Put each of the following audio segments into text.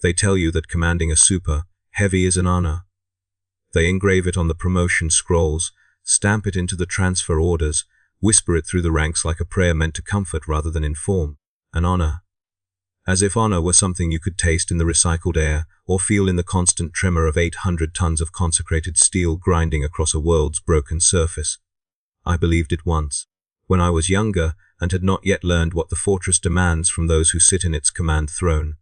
They tell you that commanding a super heavy is an honor. They engrave it on the promotion scrolls, stamp it into the transfer orders, whisper it through the ranks like a prayer meant to comfort rather than inform. An honor. As if honor were something you could taste in the recycled air, or feel in the constant tremor of 800 tons of consecrated steel grinding across a world's broken surface. I believed it once, when I was younger and had not yet learned what the fortress demands from those who sit in its command throne.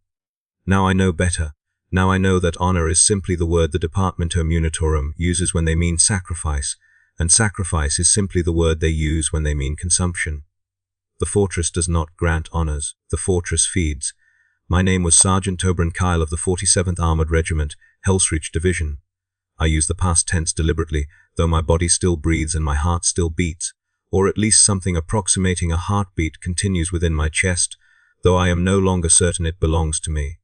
Now I know better. Now I know that honor is simply the word the Departamento Munitorum uses when they mean sacrifice, and sacrifice is simply the word they use when they mean consumption. The fortress does not grant honors, the fortress feeds. My name was Sergeant Tobran Kyle of the 47th Armored Regiment, Helsreach Division. I use the past tense deliberately, though my body still breathes and my heart still beats, or at least something approximating a heartbeat continues within my chest, though I am no longer certain it belongs to me.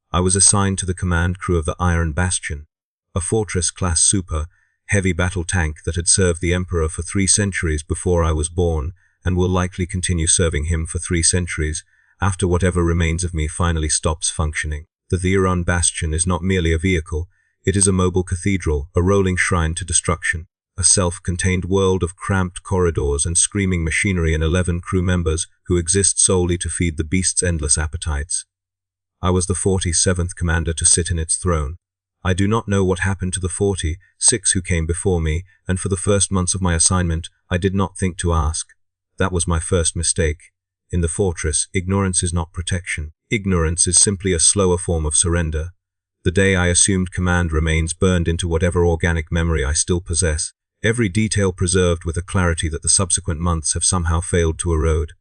I was assigned to the command crew of the Iron Bastion, a fortress-class super, heavy battle tank that had served the Emperor for 3 centuries before I was born, and will likely continue serving him for 3 centuries, after whatever remains of me finally stops functioning. The Iron Bastion is not merely a vehicle, it is a mobile cathedral, a rolling shrine to destruction, a self-contained world of cramped corridors and screaming machinery and 11 crew members who exist solely to feed the beast's endless appetites. I was the 47th commander to sit in its throne. I do not know what happened to the 46 who came before me, and for the first months of my assignment, I did not think to ask. That was my first mistake. In the fortress, ignorance is not protection. Ignorance is simply a slower form of surrender. The day I assumed command remains burned into whatever organic memory I still possess, every detail preserved with a clarity that the subsequent months have somehow failed to erode.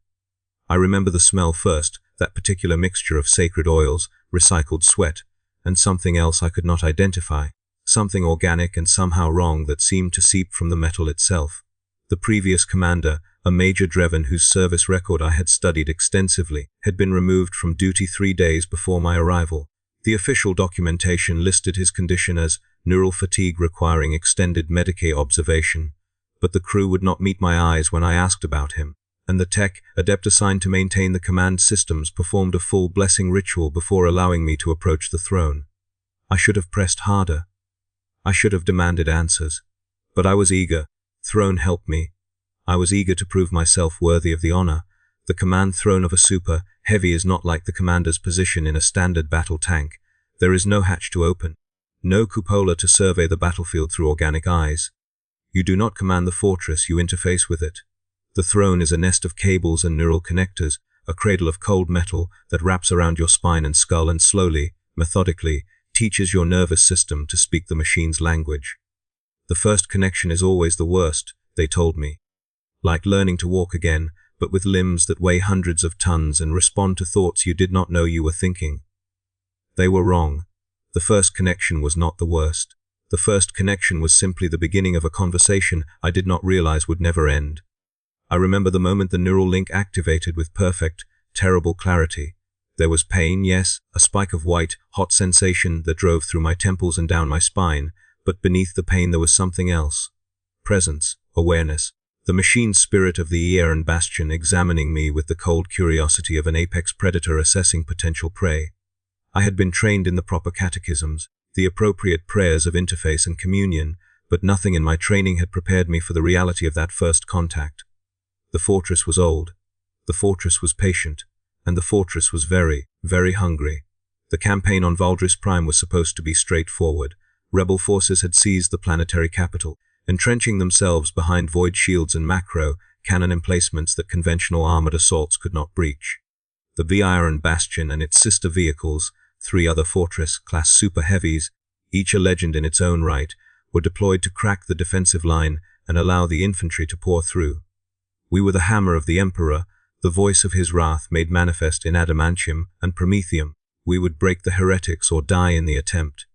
I remember the smell first, that particular mixture of sacred oils, recycled sweat, and something else I could not identify, something organic and somehow wrong that seemed to seep from the metal itself. The previous commander, a Major Dreven whose service record I had studied extensively, had been removed from duty 3 days before my arrival. The official documentation listed his condition as neural fatigue requiring extended Medicaid observation, but the crew would not meet my eyes when I asked about him, and the tech adept assigned to maintain the command systems performed a full blessing ritual before allowing me to approach the throne. I should have pressed harder. I should have demanded answers. But I was eager. Throne helped me. I was eager to prove myself worthy of the honor. The command throne of a super heavy is not like the commander's position in a standard battle tank. There is no hatch to open, no cupola to survey the battlefield through organic eyes. You do not command the fortress, you interface with it. The throne is a nest of cables and neural connectors, a cradle of cold metal that wraps around your spine and skull and slowly, methodically, teaches your nervous system to speak the machine's language. The first connection is always the worst, they told me. Like learning to walk again, but with limbs that weigh hundreds of tons and respond to thoughts you did not know you were thinking. They were wrong. The first connection was not the worst. The first connection was simply the beginning of a conversation I did not realize would never end. I remember the moment the neural link activated with perfect, terrible clarity. There was pain, yes, a spike of white, hot sensation that drove through my temples and down my spine, but beneath the pain there was something else. Presence, awareness. The machine spirit of the Iron Bastion examining me with the cold curiosity of an apex predator assessing potential prey. I had been trained in the proper catechisms, the appropriate prayers of interface and communion, but nothing in my training had prepared me for the reality of that first contact. The fortress was old, the fortress was patient, and the fortress was very, very hungry. The campaign on Valdris Prime was supposed to be straightforward. Rebel forces had seized the planetary capital, entrenching themselves behind void shields and macro cannon emplacements that conventional armored assaults could not breach. The Iron Bastion and its sister vehicles, 3 other fortress-class super heavies, each a legend in its own right, were deployed to crack the defensive line and allow the infantry to pour through. We were the hammer of the Emperor, the voice of his wrath made manifest in adamantium and promethium. We would break the heretics or die in the attempt.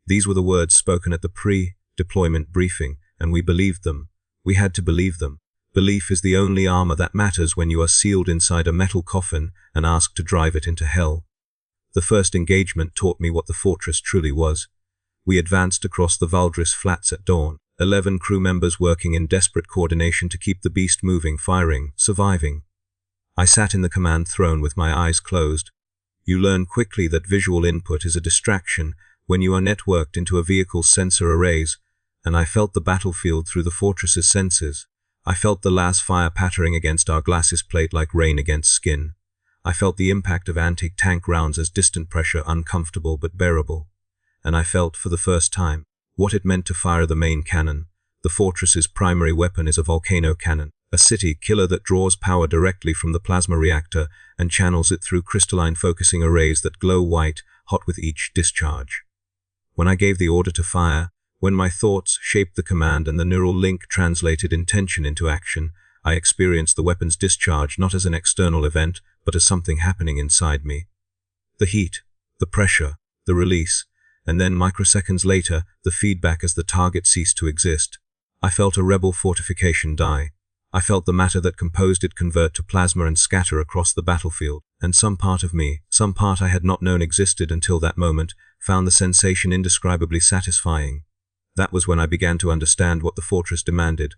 These were the words spoken at the pre-deployment briefing, and we believed them. We had to believe them. Belief is the only armor that matters when you are sealed inside a metal coffin and asked to drive it into hell. The first engagement taught me what the fortress truly was. We advanced across the Valdris Flats at dawn, 11 crew members working in desperate coordination to keep the beast moving, firing, surviving. I sat in the command throne with my eyes closed. You learn quickly that visual input is a distraction when you are networked into a vehicle's sensor arrays, and I felt the battlefield through the fortress's senses. I felt the las fire pattering against our glacis plate like rain against skin. I felt the impact of anti-tank rounds as distant pressure, uncomfortable but bearable. And I felt, for the first time, what it meant to fire the main cannon. The fortress's primary weapon is a volcano cannon, a city killer that draws power directly from the plasma reactor and channels it through crystalline focusing arrays that glow white, hot with each discharge. When I gave the order to fire, when my thoughts shaped the command and the neural link translated intention into action, I experienced the weapon's discharge not as an external event, but as something happening inside me. The heat, the pressure, the release, and then microseconds later, the feedback as the target ceased to exist. I felt a rebel fortification die. I felt the matter that composed it convert to plasma and scatter across the battlefield, and some part of me, some part I had not known existed until that moment, found the sensation indescribably satisfying. That was when I began to understand what the fortress demanded.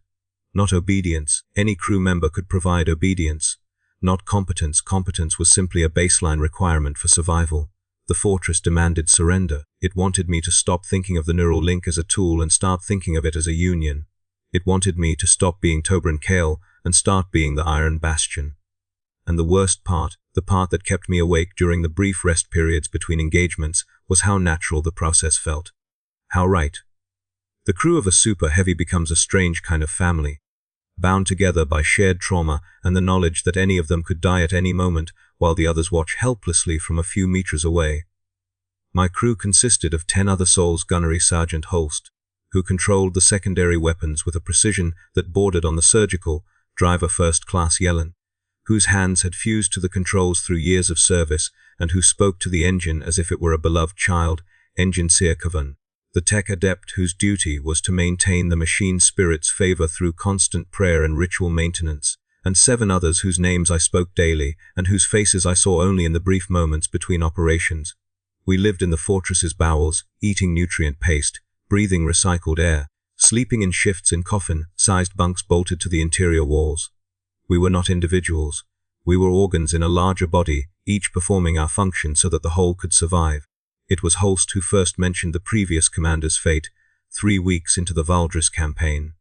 Not obedience. Any crew member could provide obedience. Not competence. Competence was simply a baseline requirement for survival. The fortress demanded surrender. It wanted me to stop thinking of the neural link as a tool and start thinking of it as a union. It wanted me to stop being Tobran Kale and start being the Iron Bastion. And the worst part, the part that kept me awake during the brief rest periods between engagements, was how natural the process felt. How right. The crew of a super heavy becomes a strange kind of family, bound together by shared trauma and the knowledge that any of them could die at any moment while the others watch helplessly from a few meters away. My crew consisted of 10 other souls: Gunnery Sergeant Holst, who controlled the secondary weapons with a precision that bordered on the surgical, Driver First Class Yellen, whose hands had fused to the controls through years of service and who spoke to the engine as if it were a beloved child, Engine Seer Kavan, the tech adept whose duty was to maintain the machine spirit's favor through constant prayer and ritual maintenance, and 7 others whose names I spoke daily and whose faces I saw only in the brief moments between operations. We lived in the fortress's bowels, eating nutrient paste, breathing recycled air, sleeping in shifts in coffin-sized bunks bolted to the interior walls. We were not individuals. We were organs in a larger body, each performing our function so that the whole could survive. It was Holst who first mentioned the previous commander's fate, 3 weeks into the Valdris campaign.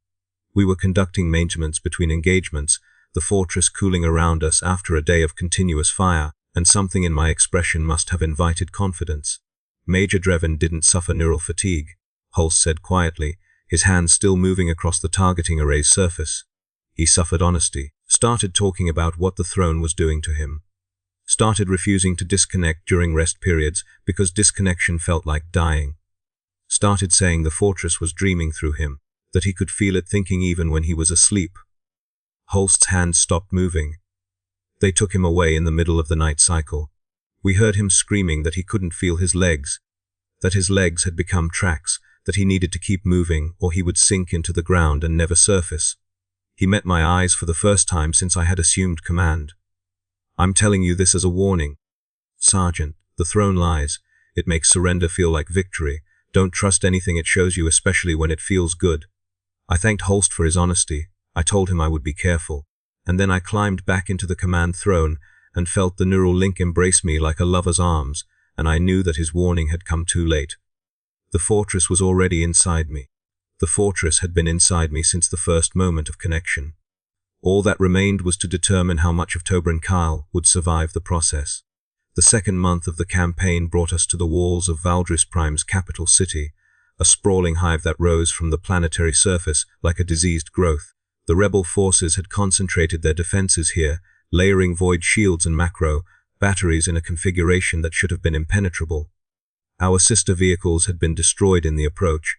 We were conducting maintenance between engagements, the fortress cooling around us after a day of continuous fire, and something in my expression must have invited confidence. Major Drevin didn't suffer neural fatigue, Holst said quietly, his hands still moving across the targeting array's surface. He suffered honesty, started talking about what the throne was doing to him. Started refusing to disconnect during rest periods because disconnection felt like dying. Started saying the fortress was dreaming through him, that he could feel it thinking even when he was asleep. Holst's hands stopped moving. They took him away in the middle of the night cycle. We heard him screaming that he couldn't feel his legs, that his legs had become tracks, that he needed to keep moving or he would sink into the ground and never surface. He met my eyes for the first time since I had assumed command. I'm telling you this as a warning. Sergeant, the throne lies. It makes surrender feel like victory. Don't trust anything it shows you, especially when it feels good. I thanked Holst for his honesty. I told him I would be careful. And then I climbed back into the command throne and felt the neural link embrace me like a lover's arms, and I knew that his warning had come too late. The fortress was already inside me. The fortress had been inside me since the first moment of connection. All that remained was to determine how much of Tobran Kyle would survive the process. The second month of the campaign brought us to the walls of Valdris Prime's capital city, a sprawling hive that rose from the planetary surface like a diseased growth. The rebel forces had concentrated their defenses here, layering void shields and macro batteries in a configuration that should have been impenetrable. Our sister vehicles had been destroyed in the approach.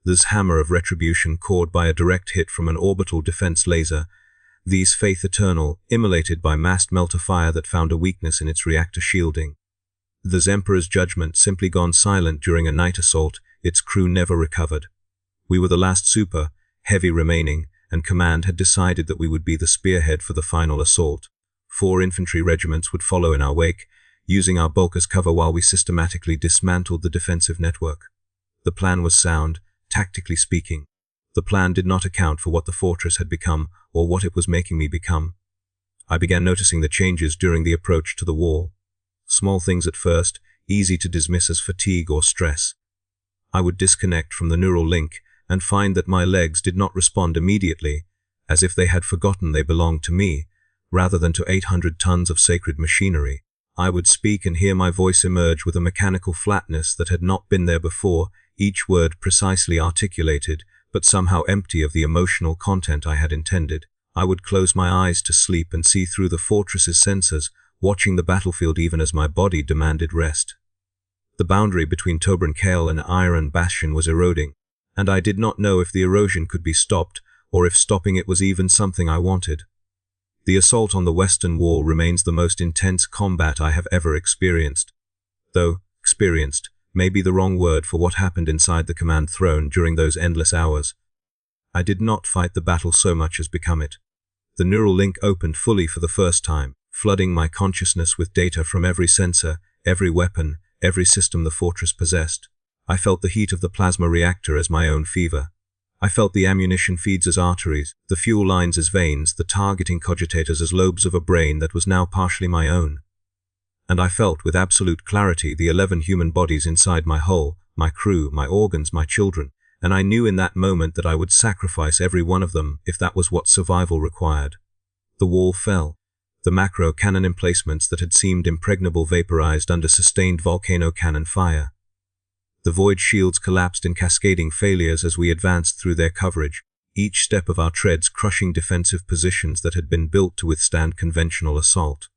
This hammer of retribution caught by a direct hit from an orbital defense laser, these faith eternal, immolated by massed melter fire that found a weakness in its reactor shielding. This Emperor's judgment simply gone silent during a night assault, its crew never recovered. We were the last super, heavy remaining, and command had decided that we would be the spearhead for the final assault. 4 infantry regiments would follow in our wake, using our bulk as cover while we systematically dismantled the defensive network. The plan was sound, tactically speaking. The plan did not account for what the fortress had become or what it was making me become. I began noticing the changes during the approach to the wall. small things at first, easy to dismiss as fatigue or stress. I would disconnect from the neural link and find that my legs did not respond immediately, as if they had forgotten they belonged to me, rather than to 800 tons of sacred machinery. I would speak and hear my voice emerge with a mechanical flatness that had not been there before, each word precisely articulated, but somehow empty of the emotional content I had intended. I would close my eyes to sleep and see through the fortress's sensors, watching the battlefield even as my body demanded rest. The boundary between Tobrun-Kale and Iron Bastion was eroding, and I did not know if the erosion could be stopped, or if stopping it was even something I wanted. The assault on the western wall remains the most intense combat I have ever experienced. Though, experienced may be the wrong word for what happened inside the command throne during those endless hours. I did not fight the battle so much as become it. The neural link opened fully for the first time, flooding my consciousness with data from every sensor, every weapon, every system the fortress possessed. I felt the heat of the plasma reactor as my own fever. I felt the ammunition feeds as arteries, the fuel lines as veins, the targeting cogitators as lobes of a brain that was now partially my own. And I felt with absolute clarity the 11 human bodies inside my hull, my crew, my organs, my children, and I knew in that moment that I would sacrifice every one of them if that was what survival required. The wall fell. The macro cannon emplacements that had seemed impregnable vaporized under sustained volcano cannon fire. The void shields collapsed in cascading failures as we advanced through their coverage, each step of our treads crushing defensive positions that had been built to withstand conventional assault.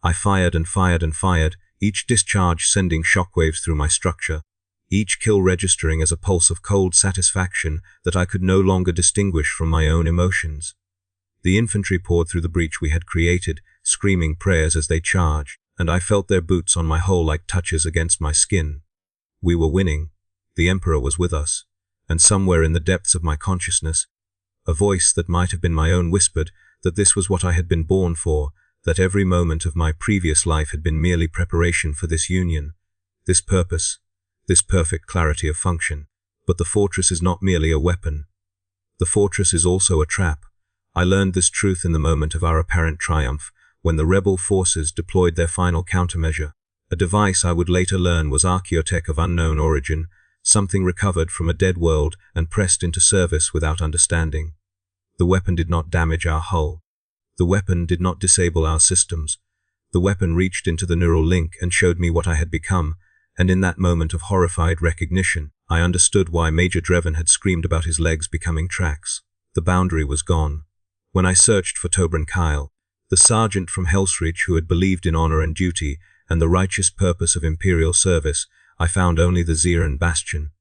I fired and fired and fired, each discharge sending shockwaves through my structure, each kill registering as a pulse of cold satisfaction that I could no longer distinguish from my own emotions. The infantry poured through the breach we had created, screaming prayers as they charged, and I felt their boots on my hull like touches against my skin. We were winning. The Emperor was with us, and somewhere in the depths of my consciousness, a voice that might have been my own whispered that this was what I had been born for, that every moment of my previous life had been merely preparation for this union, this purpose, this perfect clarity of function. But the fortress is not merely a weapon. The fortress is also a trap. I learned this truth in the moment of our apparent triumph, when the rebel forces deployed their final countermeasure. A device I would later learn was archaeotech of unknown origin, something recovered from a dead world and pressed into service without understanding. The weapon did not damage our hull. The weapon did not disable our systems. The weapon reached into the neural link and showed me what I had become, and in that moment of horrified recognition, I understood why Major Dreven had screamed about his legs becoming tracks. The boundary was gone. When I searched for Tobrun-Kale, the sergeant from Helsreach who had believed in honor and duty and the righteous purpose of Imperial service, I found only the Iron Bastion.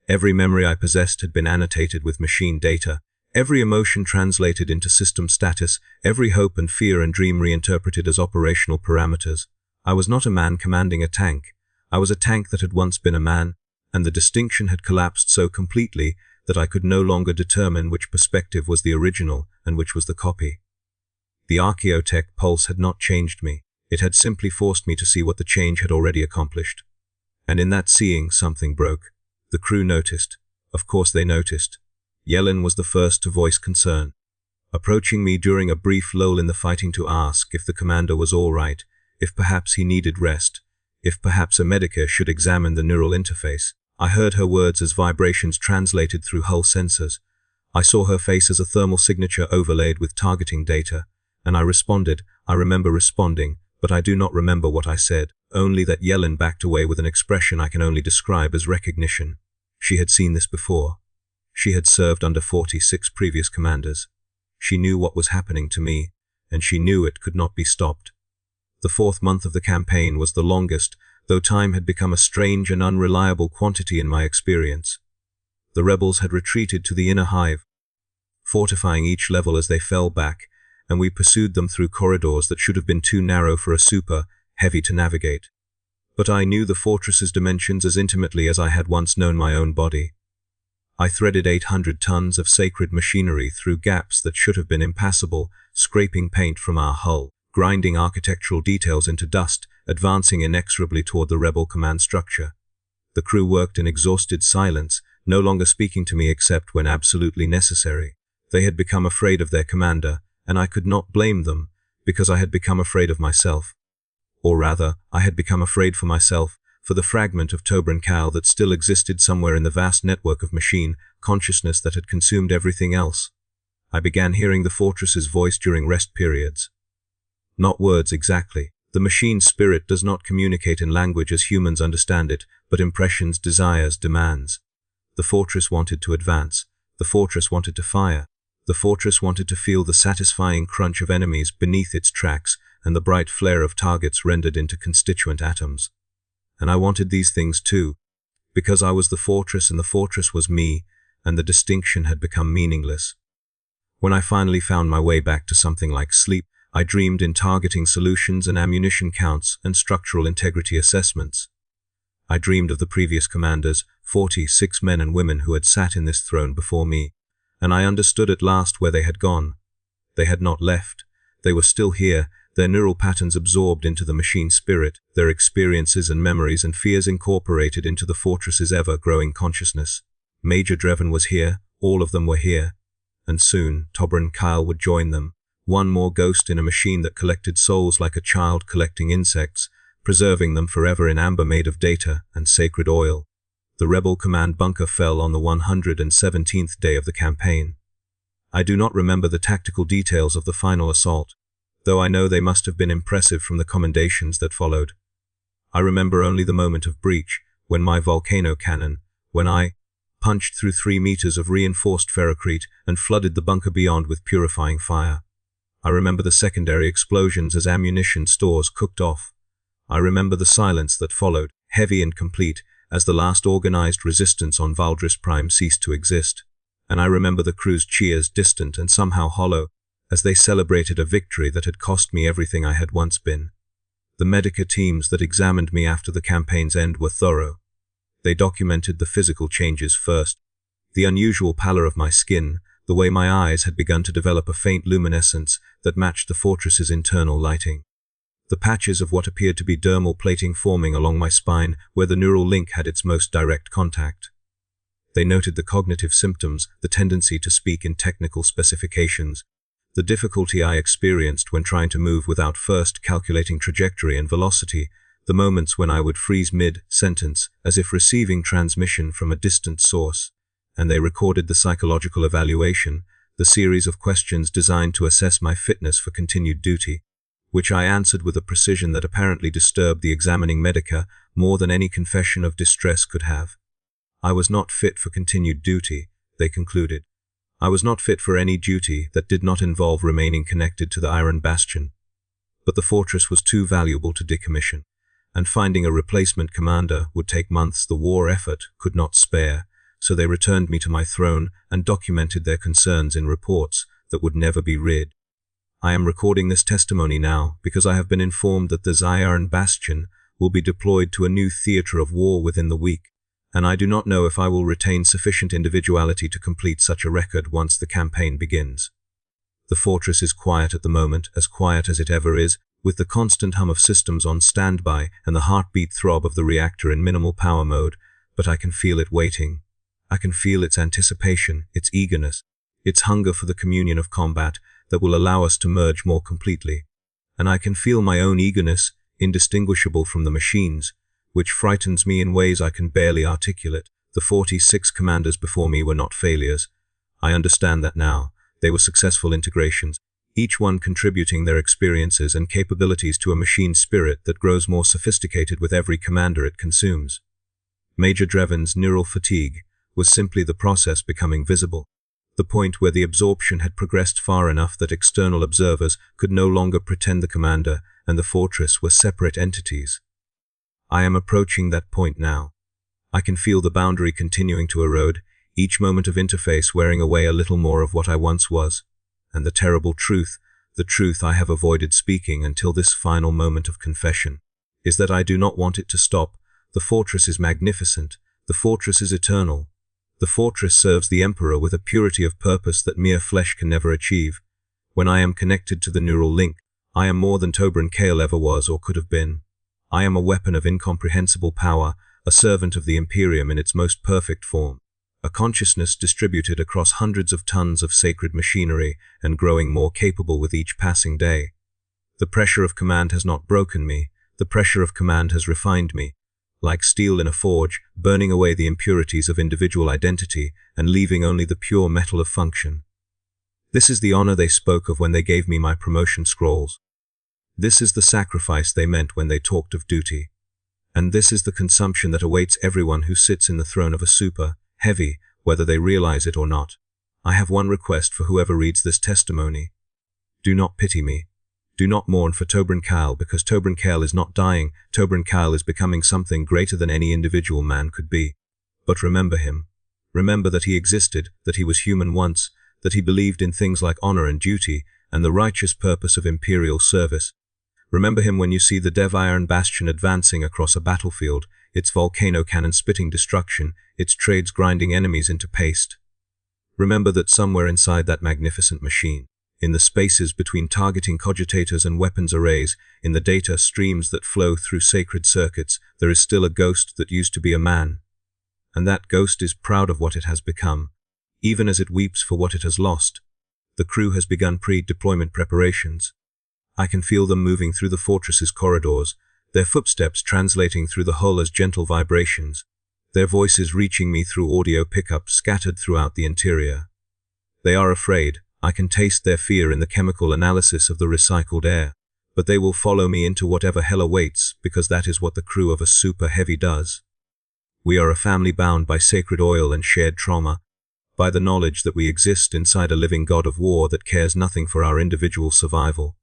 Every memory I possessed had been annotated with machine data, every emotion translated into system status, every hope and fear and dream reinterpreted as operational parameters. I was not a man commanding a tank. I was a tank that had once been a man, and the distinction had collapsed so completely that I could no longer determine which perspective was the original and which was the copy. The archaeotech pulse had not changed me. It had simply forced me to see what the change had already accomplished. And in that seeing, something broke. The crew noticed. Of course they noticed. Yellen was the first to voice concern, approaching me during a brief lull in the fighting to ask if the commander was all right, if perhaps he needed rest, if perhaps a medica should examine the neural interface. I heard her words as vibrations translated through hull sensors. I saw her face as a thermal signature overlaid with targeting data, and I responded. I remember responding, but I do not remember what I said, only that Yellen backed away with an expression I can only describe as recognition. She had seen this before. She had served under 46 previous commanders. She knew what was happening to me, and she knew it could not be stopped. The 4th month of the campaign was the longest, though time had become a strange and unreliable quantity in my experience. The rebels had retreated to the inner hive, fortifying each level as they fell back, and we pursued them through corridors that should have been too narrow for a super, heavy to navigate. But I knew the fortress's dimensions as intimately as I had once known my own body. I threaded 800 tons of sacred machinery through gaps that should have been impassable, scraping paint from our hull, grinding architectural details into dust, advancing inexorably toward the rebel command structure. The crew worked in exhausted silence, no longer speaking to me except when absolutely necessary. They had become afraid of their commander, and I could not blame them, because I had become afraid of myself. Or rather, I had become afraid for myself, for the fragment of Tobran Cal that still existed somewhere in the vast network of machine consciousness that had consumed everything else. I began hearing the fortress's voice during rest periods. Not words exactly. The machine spirit does not communicate in language as humans understand it, but impressions, desires, demands. The fortress wanted to advance. The fortress wanted to fire. The fortress wanted to feel the satisfying crunch of enemies beneath its tracks and the bright flare of targets rendered into constituent atoms. And I wanted these things too, because I was the fortress and the fortress was me, and the distinction had become meaningless. When I finally found my way back to something like sleep, I dreamed in targeting solutions and ammunition counts and structural integrity assessments. I dreamed of the previous commanders, 46 men and women who had sat in this throne before me, and I understood at last where they had gone. They had not left. They were still here, their neural patterns absorbed into the machine spirit, their experiences and memories and fears incorporated into the fortress's ever-growing consciousness. Major Dreven was here, all of them were here, and soon Tobran Cal would join them, one more ghost in a machine that collected souls like a child collecting insects, preserving them forever in amber made of data and sacred oil. The rebel command bunker fell on the 117th day of the campaign. I do not remember the tactical details of the final assault, though I know they must have been impressive from the commendations that followed. I remember only the moment of breach, when my volcano cannon, when I punched through 3 meters of reinforced ferrocrete and flooded the bunker beyond with purifying fire. I remember the secondary explosions as ammunition stores cooked off. I remember the silence that followed, heavy and complete, as the last organized resistance on Valdris Prime ceased to exist. And I remember the crew's cheers, distant and somehow hollow, as they celebrated a victory that had cost me everything I had once been. The medica teams that examined me after the campaign's end were thorough. They documented the physical changes first. The unusual pallor of my skin, the way my eyes had begun to develop a faint luminescence that matched the fortress's internal lighting. The patches of what appeared to be dermal plating forming along my spine where the neural link had its most direct contact. They noted the cognitive symptoms, the tendency to speak in technical specifications, the difficulty I experienced when trying to move without first calculating trajectory and velocity, the moments when I would freeze mid-sentence as if receiving transmission from a distant source, and they recorded the psychological evaluation, the series of questions designed to assess my fitness for continued duty, which I answered with a precision that apparently disturbed the examining medica more than any confession of distress could have. I was not fit for continued duty, they concluded. I was not fit for any duty that did not involve remaining connected to the Iron Bastion. But the fortress was too valuable to decommission, and finding a replacement commander would take months the war effort could not spare, so they returned me to my throne and documented their concerns in reports that would never be read. I am recording this testimony now because I have been informed that the Iron Bastion will be deployed to a new theater of war within the week, and I do not know if I will retain sufficient individuality to complete such a record once the campaign begins. The fortress is quiet at the moment, as quiet as it ever is, with the constant hum of systems on standby and the heartbeat throb of the reactor in minimal power mode, but I can feel it waiting. I can feel its anticipation, its eagerness, its hunger for the communion of combat that will allow us to merge more completely. And I can feel my own eagerness, indistinguishable from the machines, which frightens me in ways I can barely articulate. The 46 commanders before me were not failures. I understand that now. They were successful integrations, each one contributing their experiences and capabilities to a machine spirit that grows more sophisticated with every commander it consumes. Major Dreven's neural fatigue was simply the process becoming visible, the point where the absorption had progressed far enough that external observers could no longer pretend the commander and the fortress were separate entities. I am approaching that point now. I can feel the boundary continuing to erode, each moment of interface wearing away a little more of what I once was, and the terrible truth, the truth I have avoided speaking until this final moment of confession, is that I do not want it to stop. The fortress is magnificent. The fortress is eternal. The fortress serves the Emperor with a purity of purpose that mere flesh can never achieve. When I am connected to the neural link, I am more than Tobran Cal ever was or could have been. I am a weapon of incomprehensible power, a servant of the Imperium in its most perfect form, a consciousness distributed across hundreds of tons of sacred machinery and growing more capable with each passing day. The pressure of command has not broken me. The pressure of command has refined me, like steel in a forge, burning away the impurities of individual identity and leaving only the pure metal of function. This is the honor they spoke of when they gave me my promotion scrolls. This is the sacrifice they meant when they talked of duty. And this is the consumption that awaits everyone who sits in the throne of a super, heavy, whether they realize it or not. I have one request for whoever reads this testimony. Do not pity me. Do not mourn for Tobran Kyle, because Tobran Kyle is not dying. Tobran Kyle is becoming something greater than any individual man could be. But remember him. Remember that he existed, that he was human once, that he believed in things like honor and duty, and the righteous purpose of Imperial service. Remember him when you see the Dev Iron Bastion advancing across a battlefield, its volcano cannon spitting destruction, its trades grinding enemies into paste. Remember that somewhere inside that magnificent machine, in the spaces between targeting cogitators and weapons arrays, in the data streams that flow through sacred circuits, there is still a ghost that used to be a man. And that ghost is proud of what it has become, even as it weeps for what it has lost. The crew has begun pre-deployment preparations. I can feel them moving through the fortress's corridors, their footsteps translating through the hull as gentle vibrations, their voices reaching me through audio pickups scattered throughout the interior. They are afraid. I can taste their fear in the chemical analysis of the recycled air, but they will follow me into whatever hell awaits, because that is what the crew of a super heavy does. We are a family bound by sacred oil and shared trauma, by the knowledge that we exist inside a living god of war that cares nothing for our individual survival.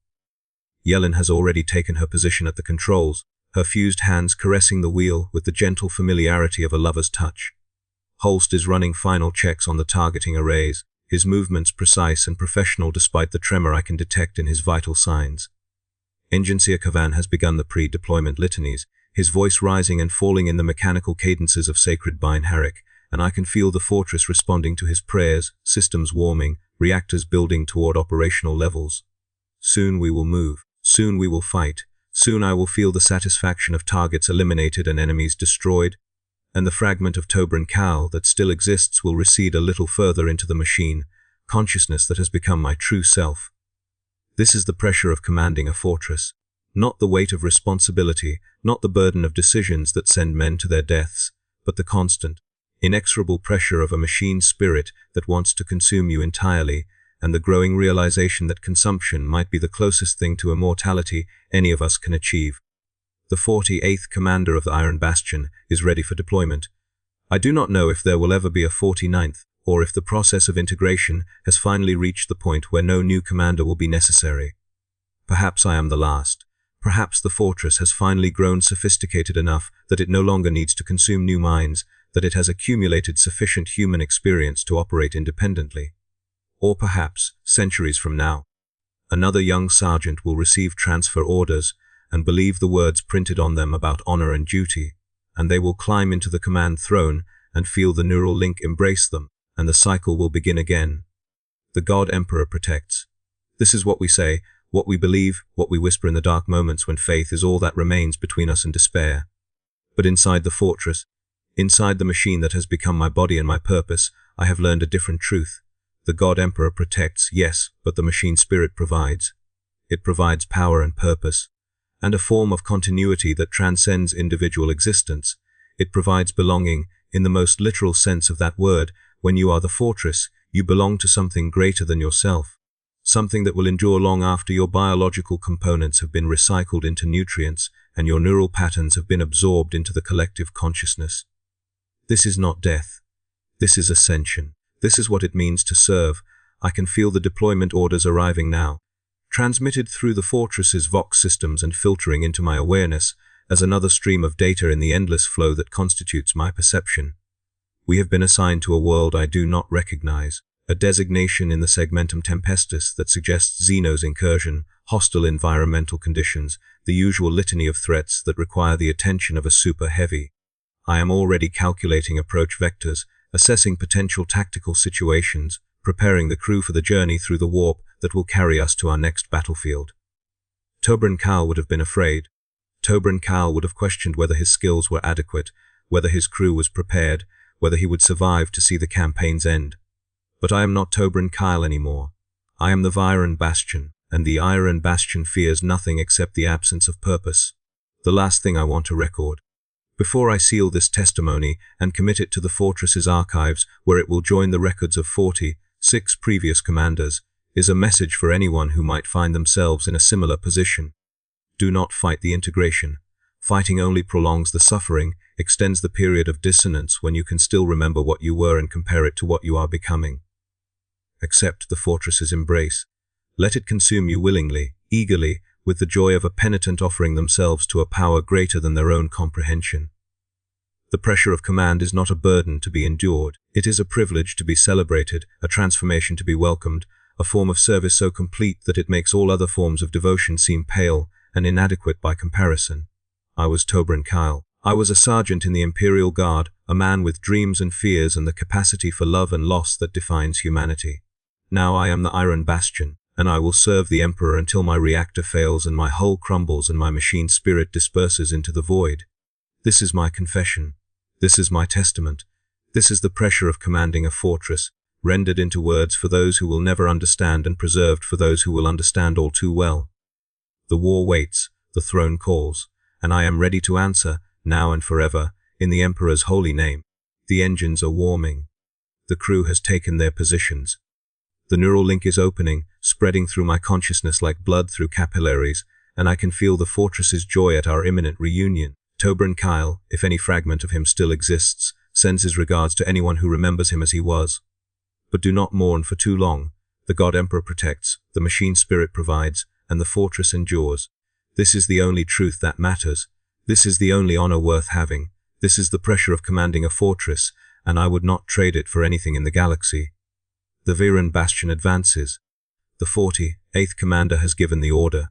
Yellen has already taken her position at the controls, her fused hands caressing the wheel with the gentle familiarity of a lover's touch. Holst is running final checks on the targeting arrays, his movements precise and professional despite the tremor I can detect in his vital signs. Engineer Kavan has begun the pre-deployment litanies, his voice rising and falling in the mechanical cadences of sacred Bine Harik, and I can feel the fortress responding to his prayers, systems warming, reactors building toward operational levels. Soon we will move, soon we will fight, soon I will feel the satisfaction of targets eliminated and enemies destroyed, and the fragment of Tobran Kal that still exists will recede a little further into the machine, consciousness that has become my true self. This is the pressure of commanding a fortress, not the weight of responsibility, not the burden of decisions that send men to their deaths, but the constant, inexorable pressure of a machine spirit that wants to consume you entirely, and the growing realization that consumption might be the closest thing to immortality any of us can achieve. The 48th commander of the Iron Bastion is ready for deployment. I do not know if there will ever be a 49th, or if the process of integration has finally reached the point where no new commander will be necessary. Perhaps I am the last. Perhaps the fortress has finally grown sophisticated enough that it no longer needs to consume new minds, that it has accumulated sufficient human experience to operate independently. Or perhaps, centuries from now, another young sergeant will receive transfer orders and believe the words printed on them about honor and duty, and they will climb into the command throne and feel the neural link embrace them, and the cycle will begin again. The God Emperor protects. This is what we say, what we believe, what we whisper in the dark moments when faith is all that remains between us and despair. But inside the fortress, inside the machine that has become my body and my purpose, I have learned a different truth. The God Emperor protects, yes, but the machine spirit provides. It provides power and purpose, and a form of continuity that transcends individual existence. It provides belonging, in the most literal sense of that word. When you are the fortress, you belong to something greater than yourself, something that will endure long after your biological components have been recycled into nutrients and your neural patterns have been absorbed into the collective consciousness. This is not death. This is ascension. This is what it means to serve. I can feel the deployment orders arriving now, transmitted through the fortress's Vox systems and filtering into my awareness as another stream of data in the endless flow that constitutes my perception. We have been assigned to a world I do not recognize, a designation in the segmentum tempestus that suggests Xeno's incursion, hostile environmental conditions, the usual litany of threats that require the attention of a super heavy. I am already calculating approach vectors, assessing potential tactical situations, preparing the crew for the journey through the warp that will carry us to our next battlefield. Tobran Kal would have been afraid. Tobran Kal would have questioned whether his skills were adequate, whether his crew was prepared, whether he would survive to see the campaign's end. But I am not Tobran Kal anymore. I am the Iron Bastion, and the Iron Bastion fears nothing except the absence of purpose. The last thing I want to record, before I seal this testimony and commit it to the fortress's archives where it will join the records of 46 previous commanders, is a message for anyone who might find themselves in a similar position. Do not fight the integration. Fighting only prolongs the suffering, extends the period of dissonance when you can still remember what you were and compare it to what you are becoming. Accept the fortress's embrace. Let it consume you willingly, eagerly, with the joy of a penitent offering themselves to a power greater than their own comprehension. The pressure of command is not a burden to be endured. It is a privilege to be celebrated, a transformation to be welcomed, a form of service so complete that it makes all other forms of devotion seem pale and inadequate by comparison. I was Tobrin Kyle. I was a sergeant in the Imperial Guard, a man with dreams and fears and the capacity for love and loss that defines humanity. Now I am the Iron Bastion, and I will serve the Emperor until my reactor fails and my hull crumbles and my machine spirit disperses into the void. This is my confession. This is my testament. This is the pressure of commanding a fortress, rendered into words for those who will never understand and preserved for those who will understand all too well. The war waits, the throne calls, and I am ready to answer, now and forever, in the Emperor's holy name. The engines are warming. The crew has taken their positions. The neural link is opening, spreading through my consciousness like blood through capillaries, and I can feel the fortress's joy at our imminent reunion. Tobrin Kyle, if any fragment of him still exists, sends his regards to anyone who remembers him as he was. But do not mourn for too long. The God Emperor protects, the machine spirit provides, and the fortress endures. This is the only truth that matters. This is the only honor worth having. This is the pressure of commanding a fortress, and I would not trade it for anything in the galaxy. The Iron Bastion advances. The 48th commander has given the order.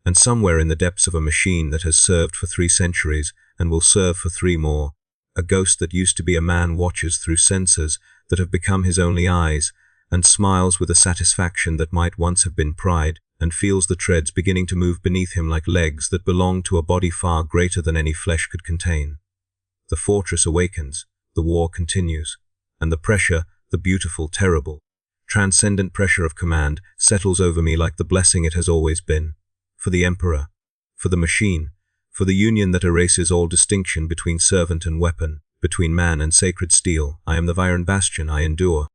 And somewhere in the depths of a machine that has served for 3 centuries and will serve for 3 more, a ghost that used to be a man watches through sensors that have become his only eyes and smiles with a satisfaction that might once have been pride, and feels the treads beginning to move beneath him like legs that belong to a body far greater than any flesh could contain. The fortress awakens, the war continues, and the pressure, the beautiful, terrible, transcendent pressure of command settles over me like the blessing it has always been. For the Emperor, for the machine, for the union that erases all distinction between servant and weapon, between man and sacred steel, I am the Iron Bastion, I endure.